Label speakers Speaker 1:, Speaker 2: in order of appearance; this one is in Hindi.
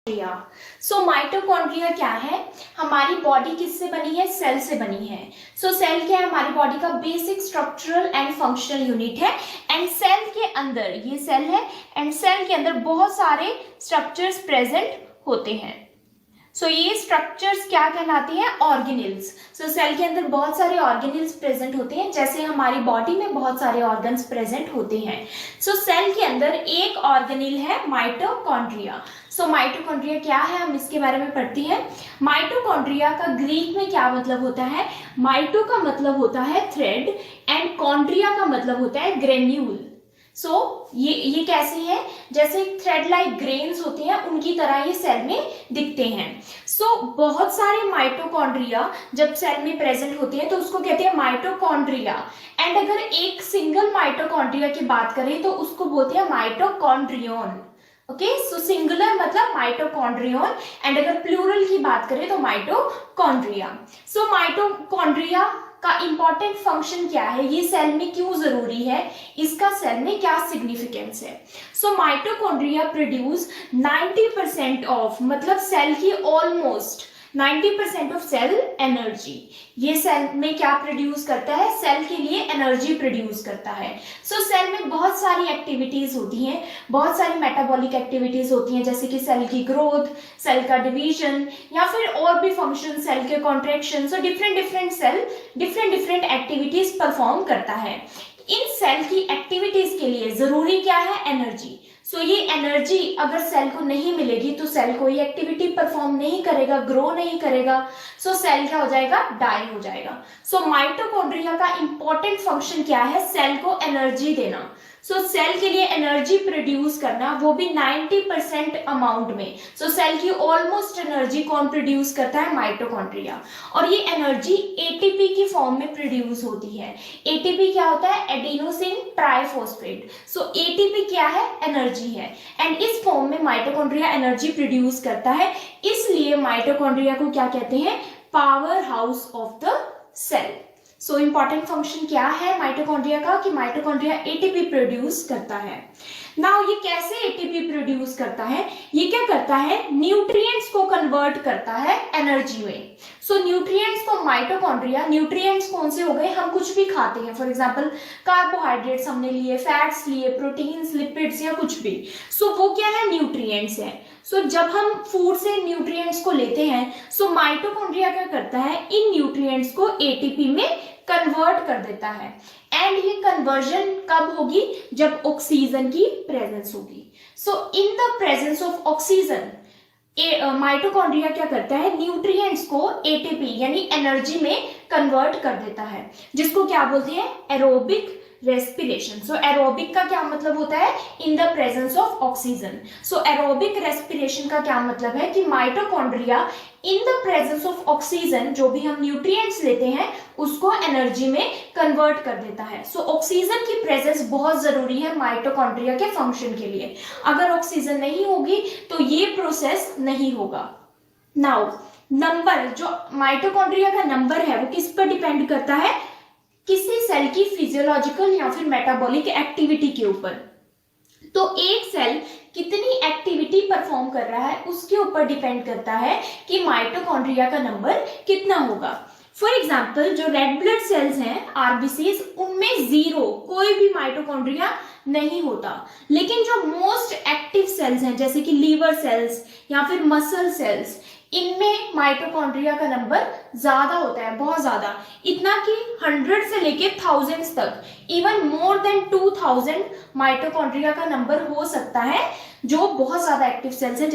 Speaker 1: माइटोकॉन्ड्रिया क्या है? हमारी बॉडी किससे बनी है? सेल से बनी है। सेल क्या है? हमारी बॉडी का basic structural and functional unit है। एंड सेल के अंदर, ये सेल है एंड सेल के अंदर बहुत सारे स्ट्रक्चर्स प्रेजेंट होते हैं। ये स्ट्रक्चर्स क्या कहलाती हैं? ऑर्गेनेल्स। सेल के अंदर बहुत सारे ऑर्गेनेल्स प्रेजेंट होते हैं, जैसे हमारी बॉडी में बहुत सारे ऑर्गन्स प्रेजेंट होते हैं। सेल के अंदर एक ऑर्गेनेल है माइटोकॉन्ड्रिया। माइटोकॉन्ड्रिया क्या है, हम इसके बारे में पढ़ते हैं। माइटोकॉन्ड्रिया का ग्रीक में क्या मतलब होता है? माइटो का मतलब होता है थ्रेड एंड कॉन्ड्रिया का मतलब होता है ग्रेन्यूल। ये कैसे है? जैसे थ्रेड लाइक ग्रेन्स होते हैं, उनकी तरह ये सेल में दिखते हैं। बहुत सारे माइटोकॉन्ड्रिया जब सेल में प्रेजेंट होते हैं तो उसको कहते हैं माइटोकॉन्ड्रिया। एंड अगर एक सिंगल माइटोकॉन्ड्रिया की बात करें तो उसको बोलते हैं माइटोकॉन्ड्रियन। ओके, सिंगुलर मतलब माइटोकॉन्ड्रियन एंड अगर प्लूरल की बात करें तो माइटोकॉन्ड्रिया। माइटोकॉन्ड्रिया का इंपॉर्टेंट फंक्शन क्या है, ये सेल में क्यों जरूरी है, इसका सेल में क्या सिग्निफिकेंस है? माइटोकॉन्ड्रिया प्रोड्यूस 90% ऑफ, मतलब सेल की ऑलमोस्ट 90% ऑफ सेल एनर्जी। ये सेल में क्या प्रोड्यूस करता है? सेल के लिए एनर्जी प्रोड्यूस करता है। सेल में बहुत सारी एक्टिविटीज होती हैं, बहुत सारी मेटाबॉलिक एक्टिविटीज होती हैं, जैसे कि सेल की ग्रोथ, सेल का डिवीजन या फिर और भी फंक्शन, सेल के contraction. Different cell different activities perform करता है। इन सेल की एक्टिविटीज के लिए जरूरी क्या है? एनर्जी। ये एनर्जी अगर सेल को नहीं मिलेगी तो सेल कोई एक्टिविटी परफॉर्म नहीं करेगा, ग्रो नहीं करेगा। सेल क्या हो जाएगा? डाई हो जाएगा। माइटोकॉन्ड्रिया का इंपॉर्टेंट फंक्शन क्या है? सेल को एनर्जी देना। सेल के लिए एनर्जी प्रोड्यूस करना, वो भी 90% अमाउंट में। सेल की ऑलमोस्ट एनर्जी कौन प्रोड्यूस करता है? माइटोकॉन्ड्रिया। और ये एनर्जी एटीपी की फॉर्म में प्रोड्यूस होती है। एटीपी क्या होता है? Adenosine triphosphate. एटीपी क्या है? एनर्जी है। एंड इस फॉर्म में माइटोकॉन्ड्रिया एनर्जी प्रोड्यूस करता है, इसलिए माइटोकॉन्ड्रिया को क्या कहते हैं? Power house of the cell. Important function क्या है माइटोकॉन्ड्रिया का? कि माइटोकॉन्ड्रिया एटीपी प्रोड्यूस करता है। नाउ ये कैसे एटीपी प्रोड्यूस करता है? ये क्या करता है? न्यूट्रिएंट्स को कन्वर्ट करता है एनर्जी में। न्यूट्रिएंट्स को माइटोकॉन्ड्रिया, न्यूट्रिएंट्स कौन से हो गए? हम कुछ भी खाते हैं, फॉर एग्जांपल कार्बोहाइड्रेट्स हमने लिए, फैट्स लिए, प्रोटीन्स, लिपिड्स या कुछ भी। वो क्या है? न्यूट्रिएंट्स है। जब हम फूड से न्यूट्रिएंट्स को लेते हैं, माइटोकॉन्ड्रिया क्या करता है? इन न्यूट्रिएंट्स को एटीपी में कन्वर्ट कर देता है। एंड ये कन्वर्जन कब होगी? जब ऑक्सीजन की प्रेजेंस होगी। In the presence of oxygen mitochondria क्या करता है? न्यूट्रिएंट्स को एटीपी यानी एनर्जी में कन्वर्ट कर देता है, जिसको क्या बोलते हैं? Aerobic respiration. एरोबिक का क्या मतलब होता है? In the presence of oxygen. Aerobic respiration का क्या मतलब है? कि mitochondria in the presence of oxygen, जो भी हम न्यूट्रिएंट्स लेते हैं, उसको एनर्जी में कन्वर्ट कर देता है। ऑक्सीजन की प्रेजेंस बहुत जरूरी है माइटोकॉन्ड्रिया के फंक्शन के लिए। अगर ऑक्सीजन नहीं होगी तो ये प्रोसेस नहीं होगा। नाउ नंबर, जो माइटोकॉन्ड्रिया का नंबर है वो किस पर डिपेंड करता है? किसी सेल की फिजियोलॉजिकल या फिर मेटाबॉलिक एक्टिविटी के ऊपर। एक सेल कितनी एक्टिविटी परफॉर्म कर रहा है उसके ऊपर डिपेंड करता है कि माइटोकॉन्ड्रिया का नंबर कितना होगा। फॉर एग्जाम्पल, जो रेड ब्लड सेल्स हैं, आरबीसीज, उनमें 0, कोई भी माइटोकॉन्ड्रिया नहीं होता। लेकिन जो मोस्ट एक्टिव सेल्स हैं, जैसे कि लीवर सेल्स या फिर मसल सेल्स, इनमें माइटोकॉन्ड्रिया का नंबर ज्यादा होता है, बहुत ज्यादा। इतना कि 100 से लेके thousands तक, इवन मोर देन 2000 माइटोकॉन्ड्रिया का नंबर हो सकता है, जो बहुत ज्यादा एक्टिव सेल्स हैं,